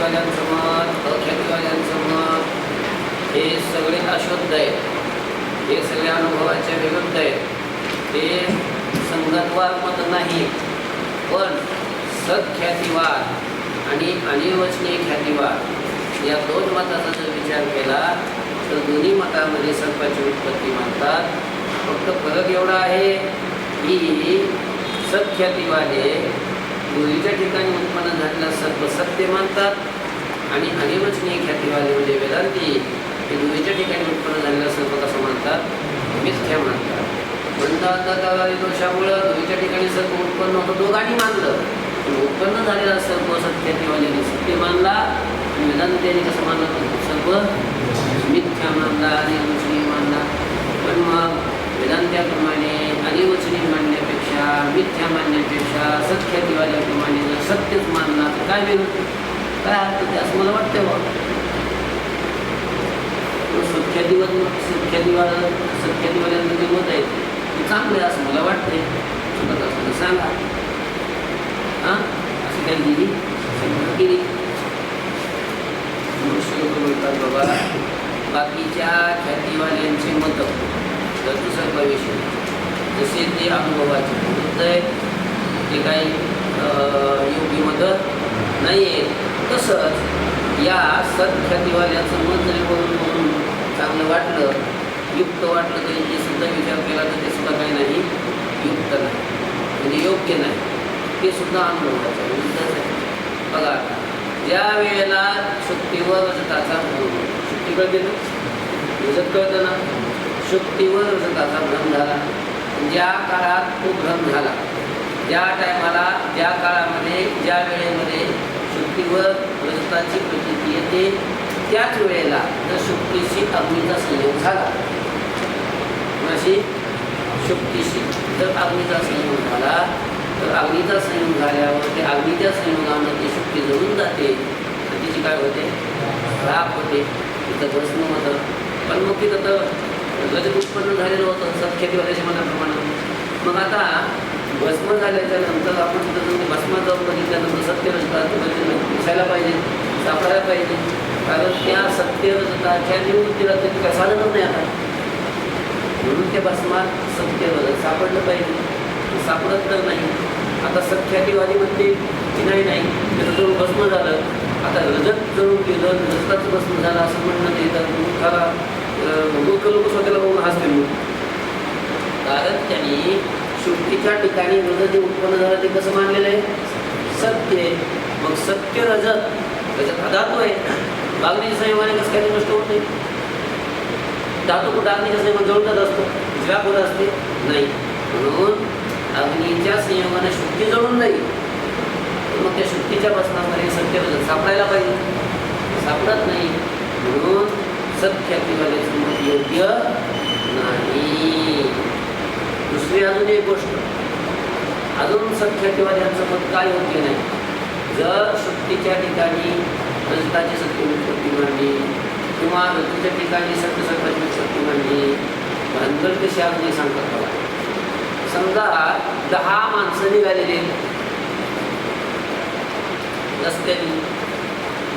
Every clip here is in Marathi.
सत्ख्यातीवाल्यांचं मत, अख्यातीवाल्यांचं मत हे सगळे अशुद्ध आहेत, हे सगळे अनुभवाच्या विरुद्ध आहेत. हे संगतवाद मत नाही, पण सत्ख्यातीवाद आणि अनिर्वचनीय ख्यातीवाद या दोन मताचा जर विचार केला तर दोन्ही मतामध्ये सर्पाची उत्पत्ती मानतात. फक्त फरक एवढा आहे की सत्ख्यातीवाले दोन्हीच्या ठिकाणी उत्पन्न झालेला सर्प सत्य मानतात आणि अनिर्वचनीय ख्यातीवाले म्हणजे वेदांती हे दोन्हीच्या ठिकाणी उत्पन्न झालेला सर्प कसं मानतात, मिथ्या मानतात. म्हणतात दोषामुळं दोन्हीच्या ठिकाणी सर्प उत्पन्न होतं, दोघांनी मानलं, उत्पन्न झालेला सर्प सत्ख्यातीवाल्याने सत्य मानला आणि वेदांत्याने कसं मानलं, सर्प मिथ्या मानला आणि अनिर्वचनीय मानला. पण मग वेदांत्याप्रमाणे अनिर्वचनीय मानण्यापेक्षा, मिथ्या मानण्यापेक्षा सत्ख्यातीवाल्याप्रमाणे जर सत्यच मानला तर काय विरोध, काय अर्थ ते असं मला वाटतं बा. सत्ख्यातीवाल्यांचं जे मत आहे ते चांगलं आहे असं मला वाटतंय. चुकत असं सांगा. हां अशी काही दिली केली बोलतात बाबा. बाकीच्या ख्यातीवाल्यांचे मतं सर्पाविषयी जसे ते अनुभवाचे विरुद्ध आहेत, ते काही योग्य मतं नाही आहे, तसंच या सत्ख्यातीवाल्याचं मत जरी बोलून चांगलं वाटलं, युक्त वाटलं तरी ते सुद्धा विचार केला तर ते सुद्धा काही नाही, युक्त नाही म्हणजे योग्य नाही, ते सुद्धा अनुभवाचं विरुद्धच आहे. बघा ज्या वेळेला शुक्तीवर रजताचा भ्रम, शुक्ती कळते ना, रजत कळतं ना, शुक्तीवर रजताचा भ्रम झाला, ज्या काळात तो भ्रम झाला, ज्या टायमाला, ज्या काळामध्ये, ज्या वेळेमध्ये शुक्तीवर रजताची प्रतीती येते त्याच वेळेला जर शुक्तीशी अग्नीचा संयोग झाला, अशी शुक्तीशी जर अग्नीचा संयोग झाला तर अग्नीचा संयोग झाल्यावर ते अग्नीच्या संयोगानं ती शुक्ती जळून जाते आणि तिची काय होते, राख होते, तिथं भस्म होतं. पण मग तिथं तर रजत उत्पन्न झालेलं होतं सत्ख्यातीवाल्याच्या मनाप्रमाणे. मग आता भस्म झाल्याच्या नंतर आपण तिथं जर भस्मात जाऊन बघितल्यानंतर सत्य रजताचं दिसायला पाहिजे, सापडायला पाहिजे, कारण त्या सत्य रजताच्या निवृत्तीला ते काय साधनच नाही आता. म्हणून त्या भस्मात सत्य रजत सापडलं पाहिजे, सापडत तर नाही. आता सत्ख्यातीवादी म्हणते की नाही त्याचं जळून भस्म झालं, आता रजत जळून गेलं, रजताचं भस्म झालं असं म्हणणं नाही. तर मुखाला मूर्ख लोक स्वतःला बघून हसते, कारण त्यांनी शुक्तीच्या ठिकाणी रजत जे उत्पन्न झालं ते कसं मानलेलं आहे, सत्य आहे. मग सत्य रजत हा धातू आहे, अग्नीच्या संयोगाने कसं काही नष्ट होत नाही. धातू कुठं अग्नीच्या संयोगाने जळूनच असतो, व्याप होत असते नाही. म्हणून अग्नीच्या संयोगाने शुक्ती जळून नाही, मग त्या शुक्तीच्या भस्मामध्ये सत्य रजत सापडायला पाहिजे, सापडत नाही. म्हणून सत्ख्यातीवाल्याचं मत योग्य नाही. दुसरी अजून एक गोष्ट, अजून सत्ख्यातीवाल्यांचं मत काय योग्य नाही. जर शुक्तीच्या ठिकाणी रजताची सत्य उत्पत्ती मांडली किंवा रजताच्या ठिकाणी सत्य सर्पाची उत्पत्ती मांडली, भानगड कशी अजूनही सांगतात बघा. समजा 10 माणसं निघालेली रस्त्याने,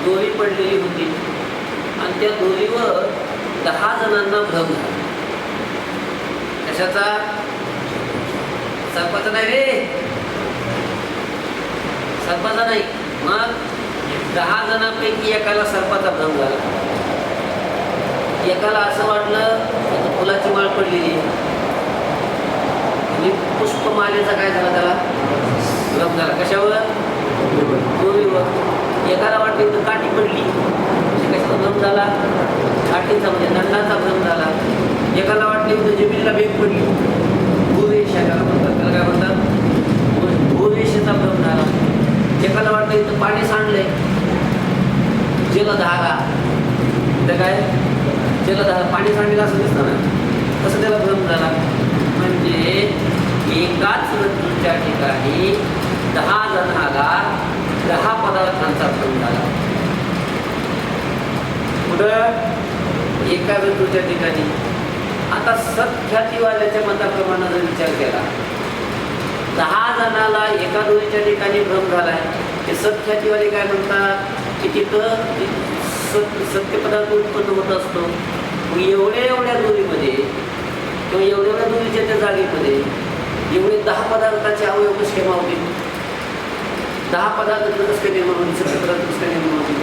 दोरी पडलेली होती आणि त्या दोरीवर 10 जणांना भ्रम झाला. कशाचा, सर्पाचा नाही रे, सर्पाचा नाही. मग 10 जणांपैकी एकाला सर्पाचा भ्रम झाला. एकाला असं वाटलं की फुलाची माळ पडलेली आणि पुष्पमालेचा काय झाला, त्याला भ्रम झाला. कशावर, दोरीवर. एकाला वाटलं तर काठी पडली, कशाचा भ्रम झाला, काठीचा म्हणजे दंडाचा भ्रम झाला. एकाला वाटलं तर जमिनीला भेग पडली, भूवेश त्याला म्हणतात, त्याला काय म्हणतात, भूवेशचा भ्रम झाला. एकाला वाटलं इथं पाणी सांडलंय, जलधारा, तर काय जलधारा, पाणी सांडलेलं असं दिसतं ना, तसं त्याला भ्रम झाला. म्हणजे एकाच वस्तूच्या ठिकाणी 10 जणाला 10 पदार्थांचा भ्रम झाला. कुठं, एका वस्तूच्या ठिकाणी. आता सत्ख्यातीवाल्याच्या मताप्रमाणे जर विचार केला, 10 जणाला एका दोरीच्या ठिकाणी भ्रम झालाय, ते सत्ख्यातीवाले काय म्हणतात, की तिथं सत्य पदार्थ उत्पन्न होत असतो. एवढ्या दुरीमध्ये किंवा एवढ्या दुरीच्या त्या जागेमध्ये एवढे 10 पदार्थाचे अवयव कसे केव्हा होते? 10 पदार्थ कसं काय निर्माण होते? सत्य पदार्थ कसं काय निर्माण होते?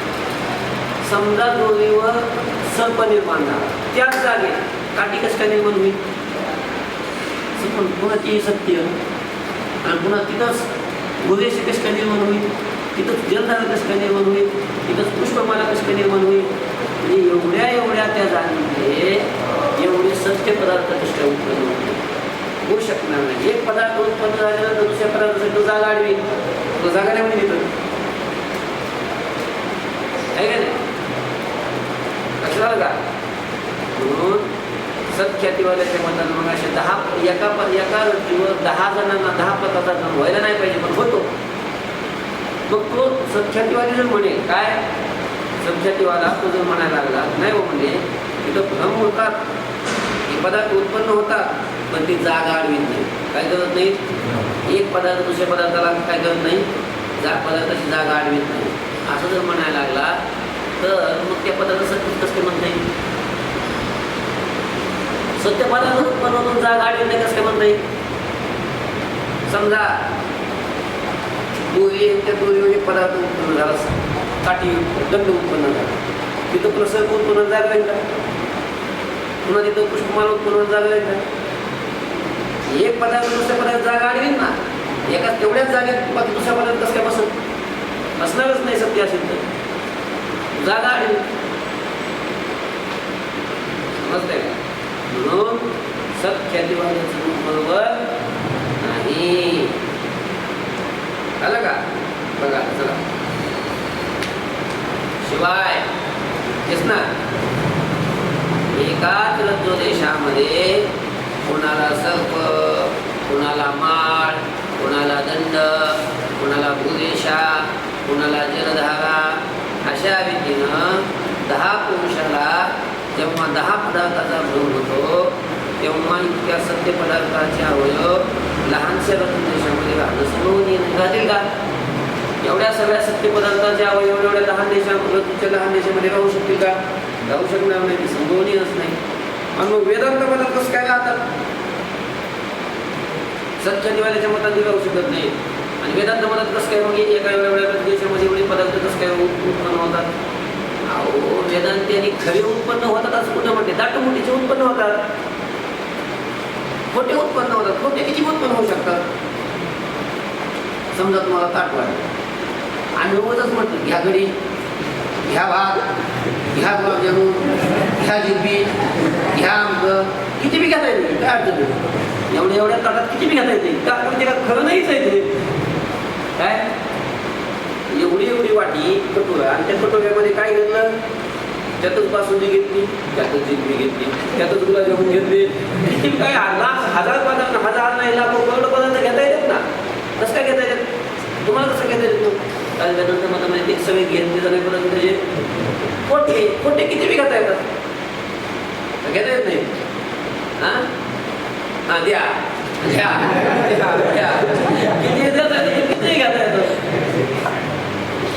समजा दोरीवर सर्प निर्माण झाला, त्याच जागेत काठी कसं काय निर्माण होईल? पुन्हा ती सत्य आणि पुन्हा तिथंच गुरेश कसं काय निर्माण होईल? तिथंच जलधारा कसं काय निर्माण होईल? तिथंच पुष्पमाला कसं काय निर्माण होईल? म्हणजे एवढ्या त्या जागेमध्ये एवढे सत्य पदार्थ कसं काय उत्पन्न होते? होऊ शकणार नाही. एक पदार्थ उत्पन्न झाल्यानंतर दुसऱ्या पदार्थासाठी तो जागा आडवी, तो जागा नाही म्हणजे तिथं आहे का नाही? लक्षात का? म्हणून सत्ख्यातीवाल्याच्या मतानं मग असे 10 एका व्यक्तीवर 10 जणांना 10 पदार्थ व्हायला नाही पाहिजे, पण होतो. मग तो सत्ख्यातीवाली जर म्हणे काय, सत्ख्यातीवाला तो जर म्हणायला लागला नाही हो म्हणजे तिथं भ्रम होतात, हे पदार्थ उत्पन्न होतात, पण ती जागा आडवीत नाही. काय करत नाही? एक पदार्थ दुसऱ्या पदार्थाला काय करत नाही? पदार्थाची जागा आडवीत नाही. असं जर म्हणायला लागला तर मग त्या पदार्थ सत्य कसं काय म्हणता येईल? सत्य पदार्थ उत्पन्न होऊन जागा आडवीत नाही कसं काय म्हणता येईल? समजा त्या दोरीवर एक पदार्थ उत्पन्न झाला, काठी दंड उत्पन्न झाला, तिथं प्रसंग उत्पन्न जागा राहील का? पुन्हा तिथं पुष्पमाला उत्पन्न जागा राहील का? एक पदार्थ दुसऱ्या पदार्थ जागा आडवीन ना, एका तेवढ्याच जागेत बाकी दुसऱ्या पदार्थ कसं काय बसणारच नाही. सत्य असेल तर जागा आडवी, समजतंय का? म्हणून सत्ख्यातीवादाचं बरोबर नाही. आलं का? बघा चला, शिवाय तेच ना, एकाच रज्जोदेशामध्ये कोणाला सर्प, कोणाला माळ, कोणाला दंड, कोणाला भूदेशा, कोणाला जलधारा, अशा रीतीनं 10 पुरुषाला जेव्हा 10 पदार्थाचा भ्रम होतो तेव्हा इतक्या सत्य पदार्थाचे अवयव लहानशा रज्जोदेशामध्ये राहणं संभव राहतील का? एवढ्या सगळ्या सत्य पदार्थाचे अवयव एवढ्या लहान देशामध्ये राहू शकतील का? राहू शकणार नाही, संभवनीयच नाही. आणि मग वेदांत मतात कसं काय राहतात? सत्ख्यातीवाल्याच्या मतांनी राहू शकत नाही. आणि वेदांत मतात कसं काय मग एका एवढ्या देशामध्ये एवढे पदार्थ कसं काय उत्पन्न होतात? अहो वेदांती आणि खरे उत्पन्न होतात असं कुठं म्हणते? दाटमुटीचे उत्पन्न होतात, खोटे उत्पन्न होतात. खोटे किती उत्पन्न होऊ शकतात? समजा तुम्हाला ताट वाटलं आणि रोजच म्हटलं घ्या घडी, घ्या भात, घ्या गुलाबजामुन, घ्या जिलबी, घ्या आमचं, किती बी घेता येते, काय अडचण नाही. एवढ्या ताटात किती बी घेता येते का? म्हणजे का खरं नाहीच आहे ते काय? एवढी वाटी कटोरा, आणि त्या कटोऱ्यामध्ये काय घेतलं? त्यातच बासुंदी घेतली, त्यातच जिलबी घेतली, त्यातच गुलाबजामुन घेतली. किती काय हजार पदार्थ, हजार नाही लाखो करोड पदार्थ घेता येतात ना. कसं काय घेता येतात? तुम्हाला कसं घेता येत? कारण वेदांत मतामध्ये ते सगळे घेतले जाणे पदार्थ म्हणजे खोटे किती बी घेता येतात, घेता येत नाही. हां द्या किती घेता येतं.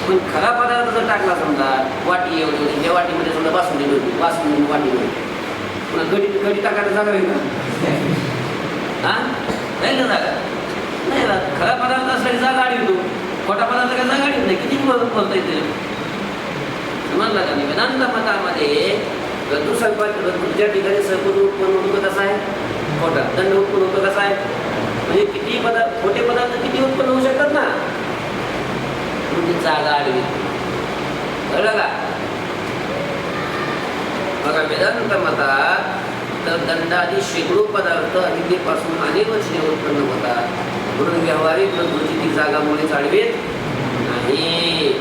पण खरा पदार्थ जर टाकला समजा वाटी एवढी, त्या वाटीमध्ये समजा बासुंदी होती, बासुंदी वाटी होती, पुन्हा गडी टाकायला जागा राहील का? राहील ना जागा? नाही राहत. खरा पदार्थ असल्याने जागा आडवितो, खोटा पदार्थ काय जागा आडवीत नाही. किती बोलता येते? समजला का? वेदांत मतामध्ये ज्या ठिकाणी सर्प उत्पन्न होतो कसा आहे? खोटा. दंड उत्पन्न होतो कसा आहे? म्हणजे किती पदार्थ, खोटे पदार्थ किती उत्पन्न होऊ शकतात ना, म्हणजे जागा आडवी. कळलं का? बघा वेदांत मतात तर दंडादी शेकडो पदार्थ अविद्येपासून अनेक वर्षे उत्पन्न होतात, म्हणून व्यावहारिक रज्जूची ती जागा मुळेच आडवीत नाही.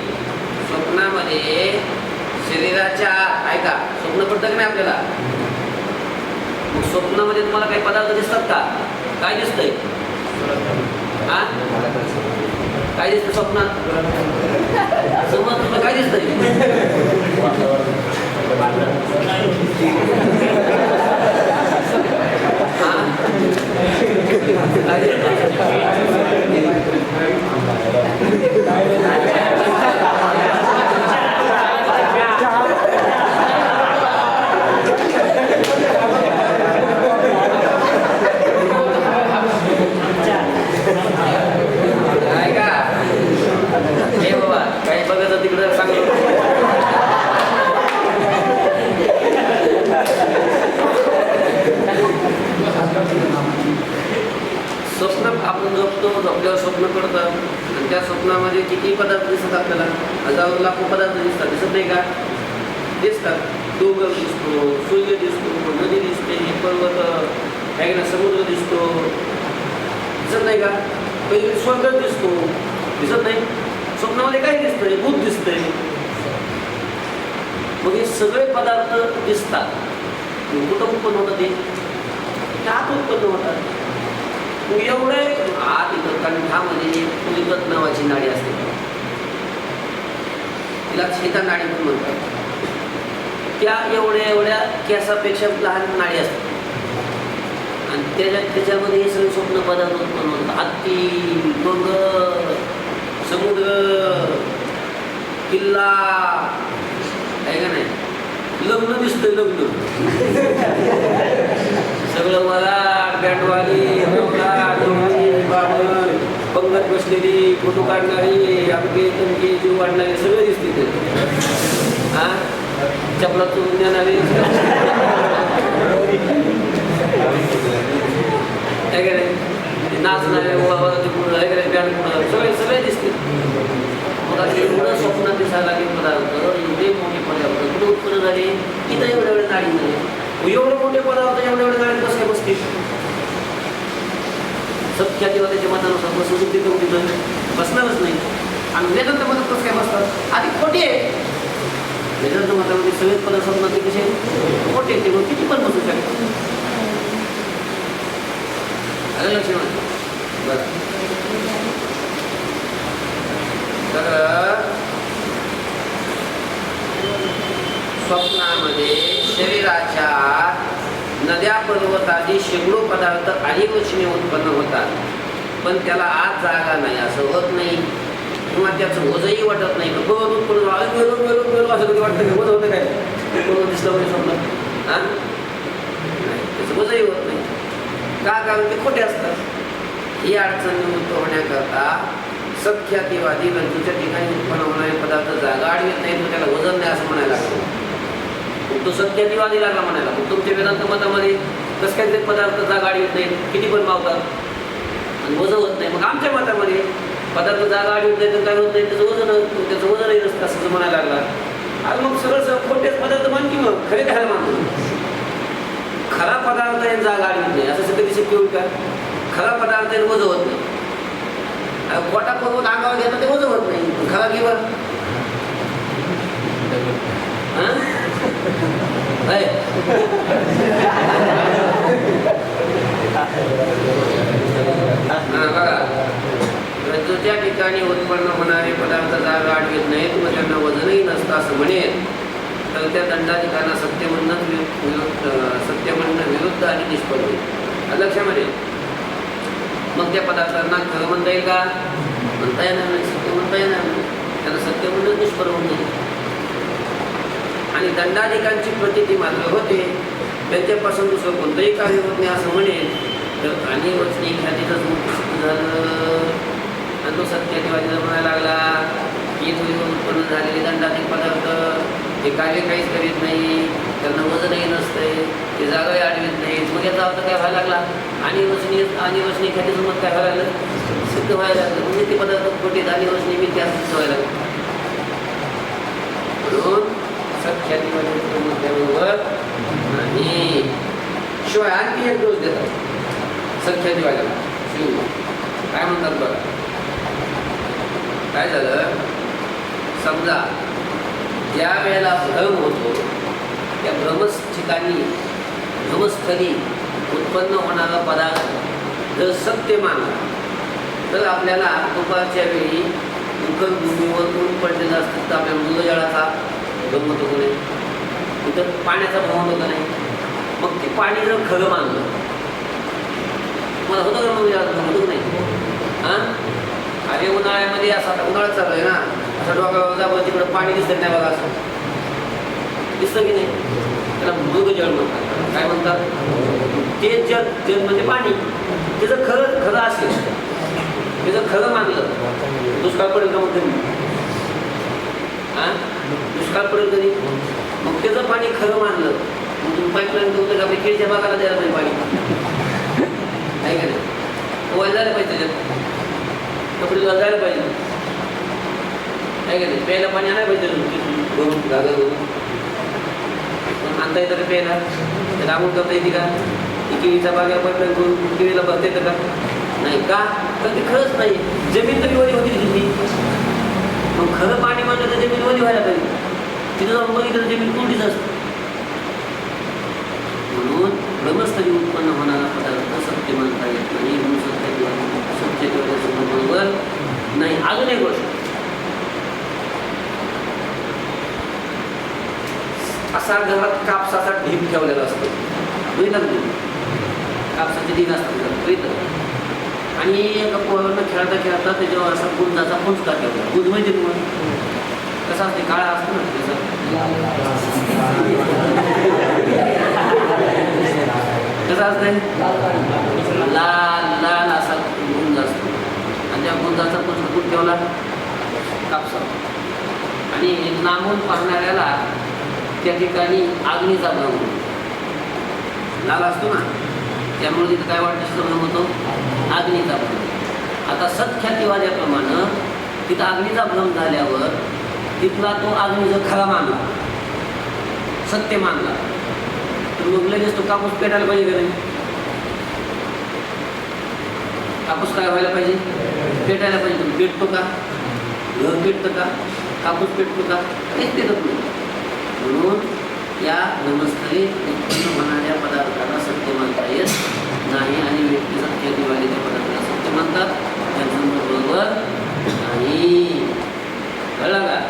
स्वप्नामध्ये शरीराच्या ऐका, स्वप्न पडतं की नाही आपल्याला? मग स्वप्नामध्ये तुम्हाला काही पदार्थ दिसतात का? काय दिसतंय? काय दिसतं स्वप्नात? समज तुला काय दिसतंय? आपण झोपतो, झोपल्यावर स्वप्न पडतं आणि त्या स्वप्नामध्ये किती पदार्थ दिसतात आपल्याला, हजारो लाखो पदार्थ दिसतात, दिसत नाही का? दिसतात. डोंगर दिसतो, सूर्य दिसतो, नदी दिसते, पर्वत आहे ना, समुद्र दिसतो, दिसत नाही का? कधी स्वर्ग दिसतो, दिसत नाही. स्वप्नामध्ये काय दिसतंय? भूत दिसतंय. मग हे सगळे पदार्थ दिसतात. कुठं उत्पन्न होतं ते? आत उत्पन्न होतात. मग एवढे आत इथं कंठामध्ये पुलिगत नावाची नाडी असते, तिला छेदा नाडी पण म्हणतात. त्या एवढ्या केसापेक्षा लहान नाडी असतात आणि त्याच्यामध्ये हे सगळे स्वप्न पदार्थ उत्पन्न होतात. हत्ती, डोंगर, समुद्र, किल्ला आहे का नाही, लग्न दिसतं, लग्न सगळं वराड, बँडवाली, बाबळ, पंगत बसलेली, फोटो काढणारी, अमके तमके जीव वाढणारे सगळे दिसते. हा, चपला चोरून देणारे नाचणारे, बँड सगळे दिसते. मग एवढं स्वप्नात दिसायला लागले पदार्थ, एवढे मोठे पदार्थ कुठे उत्पन्न झाले? इथं एवढ्या नाडीमध्ये. एवढे मोठे पदार्थ एवढ्या नाडी कसं काय बसतील? सत्ख्यातीवाल्याच्या मतानुसार बसून तिथं बसणारच नाही. आणि वेदांत मतात कसं काय बसतात? आधी खोटे आहे. वेदांत मतामध्ये सगळेच पदार्थ स्वप्नातले कसे खोटे, ते मग किती पण बसू शकतात. आलं लक्षात? बरं. तर स्वप्नामध्ये शरीराच्या नद्या, पर्वत आदी शेकडो पदार्थ आधीवचने उत्पन्न होतात, पण त्याला आत जागा नाही, असं होत नाही. किंवा त्याचं वजही वाटत नाही. उत्पन्न असं कधी वाटतं का? वज होतं काय? दिसलं म्हणजे स्वप्न त्याचं वजही होत नाही. का? कारण ते खोटे असतात. ही अडचण निवृत्त होण्याकरता सख्यातीवादी रज्जूच्या ठिकाणी उत्पन्न होणारे पदार्थ जागा आडवीत नाही, तो त्याला वजन नाही असं म्हणायला लागतो. तो सख्यातीवादी लागला म्हणायला. मग तुमच्या वेदांत मतामध्ये कसं काय ते पदार्थ जागा आडवीत नाही, किती पण मावतात आणि वजन होत नाही. मग आमच्या मतामध्ये पदार्थ जागा आडवीत नाही तर काय होत नाही, त्याचं वजनही नसतं असं म्हणायला लागला. आणि मग सगळं खोटेच पदार्थ मान की मग खरे काय मानतो? खरा पदार्थ आहे जागा आडवीत नाही असं कधी शक्य होईल का? खरा पदार्थ आहे वजन होत नाही. पोटा पर्वत अंगावर घेतलं ते वजन होत नाही. खरा घेवर बघा, रज्जूच्या ठिकाणी उत्पन्न होणारे पदार्थ जागा आडवीत नाहीत व त्यांना वजनही नसतं असं म्हणेल तर त्या दंडाधिकाऱ्यांना सत्य म्हणणं विरुद्ध आणि निष्फळ होईल. लक्षामध्ये मग त्या पदार्थांना खरं म्हणता येईल का? म्हणता येणार नाही. सत्य म्हणता येणार नाही. त्यांना सत्य म्हणणं निष्फळ होऊन जाईल. आणि दंडाधिकांची प्रतीती मात्र होते, त्यांच्यापासून दुसरं कोणतंही कार्य होत नाही असं म्हणेल तर आणि वचनी ख्यातीचंच मुक्त झालं. आणि तो सत्याधिवादीला म्हणायला लागला की तुम्ही उत्पन्न झालेले दंडाधिक पदार्थ हे कार्य काहीच करीत नाही, त्यांना वजनही नसतंय, ते जागाही आडवीत नाहीत. मग याचा अर्थ काय व्हायला लागला? आणि वचनी ख्यातीचं मत काय व्हायला लागलं? सिद्ध व्हायला लागलं. म्हणजे ते पदार्थ खोटे आणि वचनी मी त्या सिद्ध व्हायला लागलं. म्हणून सत्ख्यातीवादी मुद्द्याबरोबर आणि शिवाय आणखी एक दोष देतात सत्ख्यातीवाद्याला. शिव काय म्हणतात बघा, काय झालं? समजा ज्या वेळेला भ्रम होतो त्या भ्रमस्थली उत्पन्न होणारा पदार्थ जर सत्य मानला तर आपल्याला दुपारच्या वेळी दुःखद भूमीवर ऊन पडलेलं असतं तर आपल्या मृगजळाचा भ्रम होतो का नाही? तिथं पाण्याचा भ्रम होतो का नाही? मग ते पाणी जर खरं मानलं मला होतं का मृगजळाचा भ्रम होतो नाही? हां, अरे उन्हाळ्यामध्ये असा उन्हाळ्यात चालू आहे ना, असं डोक्यावर जावं तिकडं पाणी दिसत नाही बघा, असं दिसतं की नाही? त्याला मृगजळ म्हणतात. काय म्हणतात? ते जल म्हणजे पाणी. ते जर खरं असेल, ते जर खरं मानलं दुष्काळ पडेल का? मग कधी दुष्काळ पडेल कधी? मग त्याचं पाणी खरं मानलं मग तुम्ही पाईपलाईन होतं का? आपल्या केळीच्या बागाला द्यायला पाहिजे पाणी, आहे का नाही? धुवायला जायला पाहिजे, त्याच्यात कपडे धुवायला जायला पाहिजे, काय का नाही, प्यायला पाणी आणायला पाहिजे भरून गागर भरून. आणता येतं का प्यायला? त्याला आंघोळ करता येते का? केळीचा बागेला पाईपलाईन करून केळीला भरता येतं का? नाही का? तर ते खरंच नाही. जमीन तरी वरी होती तिथली. मग खरं पाणी म्हणलं तर जमीन वरी व्हायला पाहिजे. तिथं जाऊन बघितलं तर जमीन कोणतीच असते. म्हणून ब्रह्मस्थरी उत्पन्न होणारा पदार्थ सत्य म्हणता येत नाही. म्हणून सत्य बरोबर नाही. अजून एक गोष्ट, असा घरात कापसाचा ढीप ठेवलेला असतो, कापसाचे ढीग असतात आणि एका पोरानं खेळता खेळता त्याच्यावर असा गुंजाचा पुंजका ठेवला. गुंज म्हणजे कसा असते, काळा असतो ना कसा असतंय, लाल लाल असा गुंज असतो आणि त्या गुंजाचा पुंजका कुठं ठेवला, कापसा. आणि लांबून पाहणाऱ्याला त्या ठिकाणी अग्नीचा भ्रम होतो. लाल असतो ना, त्यामुळे तिथं काय वाटतं भ्रम होतो, अग्नीचा भ्रम. आता सत्ख्यातीवाद्याप्रमाणे तिथं अग्नीचा भ्रम झाल्यावर तिथला तो अग्नी जर खरा मानला, सत्य मानला, तर मग लगेच तो कापूस पेटायला पाहिजे का नाही? कापूस काय व्हायला पाहिजे, पेटायला पाहिजे. पेटतो का? घर पेटतं का? कापूस पेटतो का? तेच पेटत नाही. म्हणून या नमस्ते उत्पन्न होणाऱ्या पदार्थाला सत्य म्हणता येत नाही आणि व्यक्ती सत्यातीवालीच्या पदार्थाला सत्य म्हणतात, त्यांचं बरोबर नाही. कळलं का?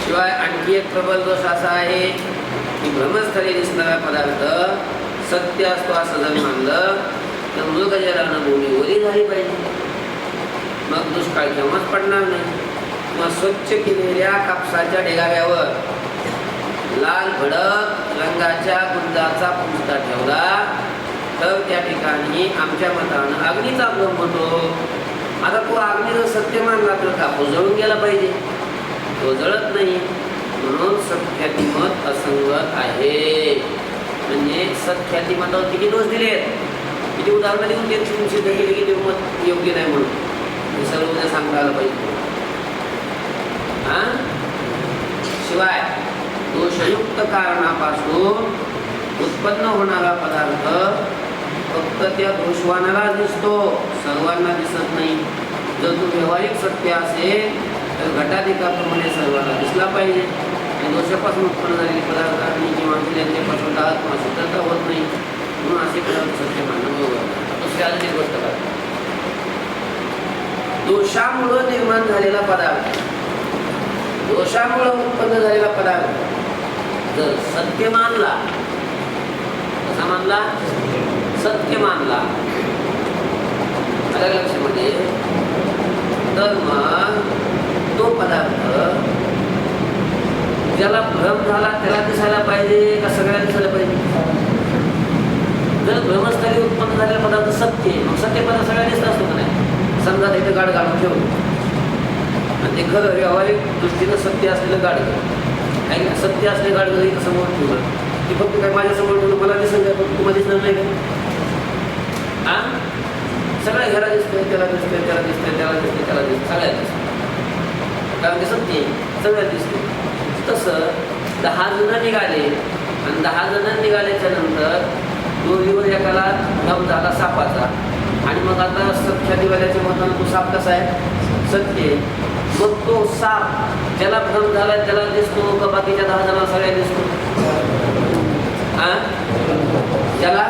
शिवाय आणखी एक प्रबल दोष असा आहे की ब्रह्मस्थळी दिसणारा पदार्थ सत्य असतो असं जर मानलं तर मृगजलानं भूमी ओली झाली पाहिजे. मग दुष्काळ केव्हाच पडणार नाही. मग स्वच्छ केलेल्या कापसाच्या ढेगाव्यावर लाल भडक रंगाच्या गुंजाचा पुंजका ठेवला तर त्या ठिकाणी आमच्या मतानं अग्नीचा भ्रम होतो. आता तो अग्नी जर सत्य मानला तर कापूस जळून गेला पाहिजे, तो जळत नाही. म्हणून सत्ख्याती मत असंगत आहे. म्हणजे सत्ख्याती मतावर किती दोष दिलेत, किती उदाहरणं देऊन ते सिद्ध केले की ते मत योग्य नाही म्हणून. हे सर्व उद्या सांगता आलं पाहिजे. शिवाय दोषयुक्त कारणापासून उत्पन्न होणारा पदार्थ फक्त त्या दोषवानाला दिसतो, सर्वांना दिसत नाही. जर तो व्यावहारिक सत्य असेल तर घटाधिकाप्रमाणे सर्वांना दिसला पाहिजे. आणि दोषापासून उत्पन्न झालेले पदार्थ आणि किंवा त्यांच्यापासून दाह किंवा शुद्धता होत नाही. म्हणून असे पदार्थ सत्य मानणं बरोबर. दुसरी अजून एक गोष्ट काय, दोषामुळं निर्माण झालेला पदार्थ, दोषामुळं उत्पन्न झालेला पदार्थ जर सत्य मानला, कसा मानला, सत्य मानला अलग लक्षामध्ये, तर मग तो पदार्थ ज्याला भ्रम झाला त्याला दिसायला पाहिजे का सगळ्याला दिसायला पाहिजे? जर भ्रमस्थळी उत्पन्न झालेला पदार्थ सत्य, मग सत्य पदार्थ सगळ्या दिसत असतो का नाही? समजा तिथे गाड घालून ठेवलं आणि ते खरं व्यावहारिक दृष्टीनं सत्य असलेलं गाड आहे ना, सत्य असलेलं गाड जर समोर ठेवलं की फक्त काय माझ्या समोर ठेवलं मला दिसत नाही, फक्त तुम्हाला दिसणार नाही का? हा, सगळ्या घरा दिसतंय, त्याला दिसतंय, त्याला दिसतंय, त्याला दिसतंय, त्याला दिसतंय, सगळ्यात दिसतं, कारण ते सत्य आहे, सगळ्यात दिसते. तसं 10 जण निघाले आणि 10 जण निघाल्याच्या नंतर दोरीवर एकाला भ्रम झाला सापाचा आणि मग आता सत्ख्यातीवाल्याच्या मतानं तो साप कसा आहे, सत्य. मग तो साप ज्याला भ्रम झाला त्याला दिसतो का बाकीच्या 10 जणांना सगळ्या दिसतो? ज्याला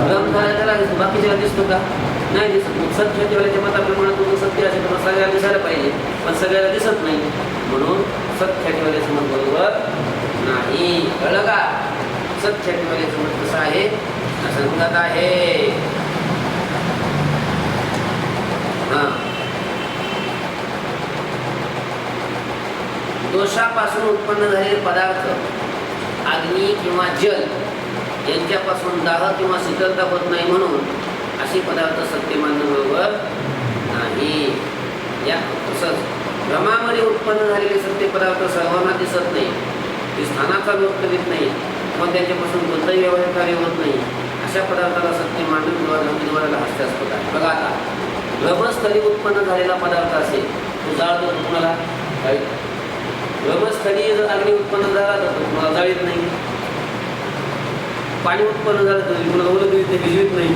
भ्रम झाला त्याला दिसतो, बाकीच्याला दिसतो का? नाही दिसत. मग सत्ख्यातीवाल्याच्या मताप्रमाणे तो सत्य असेल तर सगळ्याला दिसायला पाहिजे, पण सगळ्याला दिसत नाही. म्हणून सत्ख्यातीवाल्याचं मत बरोबर नाही. कळलं का? सत्ख्यातीवाल्याचं मत कसं आहे, असंगत आहे. दोषापासून उत्पन्न झालेले पदार्थ अग्नी किंवा जल यांच्यापासून दाह किंवा शीतलता होत नाही, म्हणून असे पदार्थ सत्य मानणं बरोबर नाही. या तसंच भ्रमामध्ये उत्पन्न झालेले सत्य पदार्थ सर्वांना दिसत नाही, ते स्थानाचा लोक करीत नाही, किंवा त्यांच्यापासून कोणताही व्यवहार कार्य होत नाही अशा पदार्थाला सत्य मानव विद्वानाला हास्यास्पद आहे. बघा आता भ्रमस्थली उत्पन्न झालेला पदार्थ असेल तो जाळतो तुम्हाला जाळीत. भ्रमस्थली जर अग्नी उत्पन्न झाला तर तुम्हाला जाळीत नाही. पाणी उत्पन्न झालं तर तुम्हाला ओलगीत नाही, भिजवीत नाही.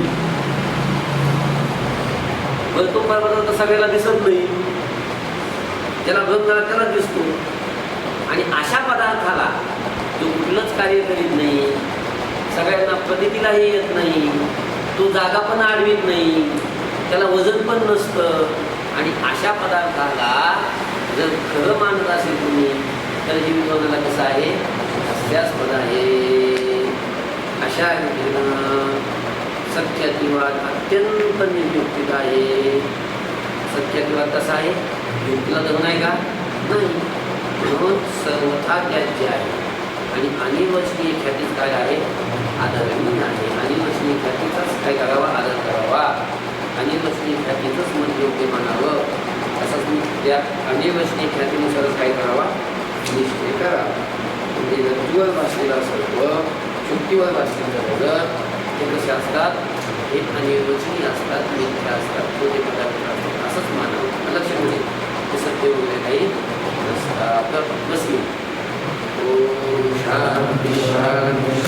बरं तो पदार्थ सगळ्याला दिसत नाही, ज्याला भ्रम झाला त्याला दिसतो. आणि अशा पदार्थाला जो कुठलंच कार्य करीत नाही, सगळ्यांना प्रतीलाही येत नाही, तो जागा पण आडवीत नाही, त्याला वजन पण नसतं. आणि अशा पदार्थाला जर खरं मानत असेल तुम्ही तर जीवनाला कसं आहे, हास्यास्पद आहे. अशा रीतीनं सत्यातिवाद अत्यंत निर्युक्तिक आहे. सत्यातिवाद कसा आहे, युक्तीला धरून आहे का नाही, म्हणून सर्वथा त्याज्य आहे. आणि अनिर्वचनीय ख्यातीच काय आहे, आदरणीय आहे. अनिर्वचनीय ख्यातीचाच काय करावा, आदर करावा. अनिर्वचनीय ख्यातीचंच मत योग्य मानावं. तसंच मी त्या अनिर्वचनीय ख्यातीनुसारच काय करावा, निश्चय करा. म्हणजे गरजूवर भासलेला सर्व शुद्धीवर भासलेलं जर ते कसे असतात, हे अनिर्वचनीय असतात, मिथ्या असतात, खोटे पदार्थ असतात असंच मानावं. लक्षामध्ये ते सत्य वगैरे काही नसतात. बसली. ओम शांती शांती.